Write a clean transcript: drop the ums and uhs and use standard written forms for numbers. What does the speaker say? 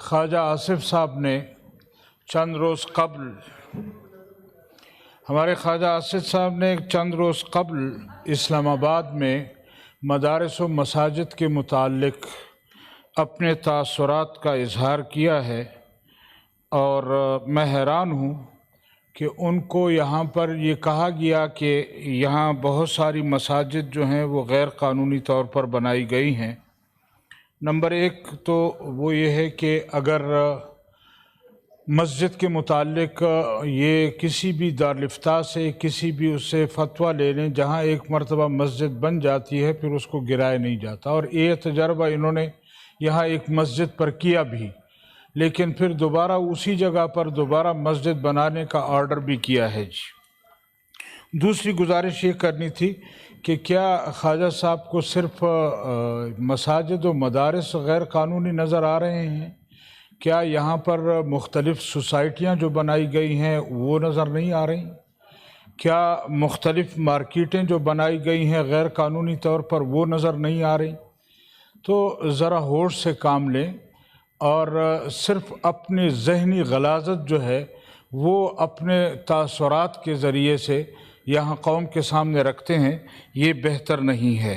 ख्वाजा आसिफ साहब ने चंद रोज़ कबल चंद रोज़ कबल इस्लामाबाद में मदारिस व मसाजिद के मुताल्लिक़ अपने तासुरात का इजहार किया है और मैं हैरान हूँ कि उनको यहाँ पर ये कहा गया कि यहाँ बहुत सारी मसाजिद जो हैं वो गैर क़ानूनी तौर पर बनाई गई हैं। नंबर एक तो वो ये है कि अगर मस्जिद के मुताल्लिक़ ये किसी भी दारुल-इफ्ता से किसी भी उससे फ़तवा ले लें, जहाँ एक मरतबा मस्जिद बन जाती है फिर उसको गिराया नहीं जाता। और ये तजर्बा इन्होंने यहाँ एक मस्जिद पर किया भी, लेकिन फिर दोबारा उसी जगह पर दोबारा मस्जिद बनाने का ऑर्डर भी किया है जी। दूसरी गुजारिश ये करनी थी कि क्या ख्वाजा साहब को सिर्फ मसाजिद व मदारिस गैर कानूनी नज़र आ रहे हैं? क्या यहाँ पर मुख्तलिफ़ सोसाइटियाँ जो बनाई गई हैं वो नज़र नहीं आ रही? क्या मुख्तलिफ़ मार्केटें जो बनाई गई हैं गैर कानूनी तौर पर वो नज़र नहीं आ रही? तो ज़रा होश से काम लें और सिर्फ़ अपनी ज़हनी गलाज़त जो है वो अपने तासुरात के ज़रिए से यहाँ कौम के सामने रखते हैं, ये बेहतर नहीं है।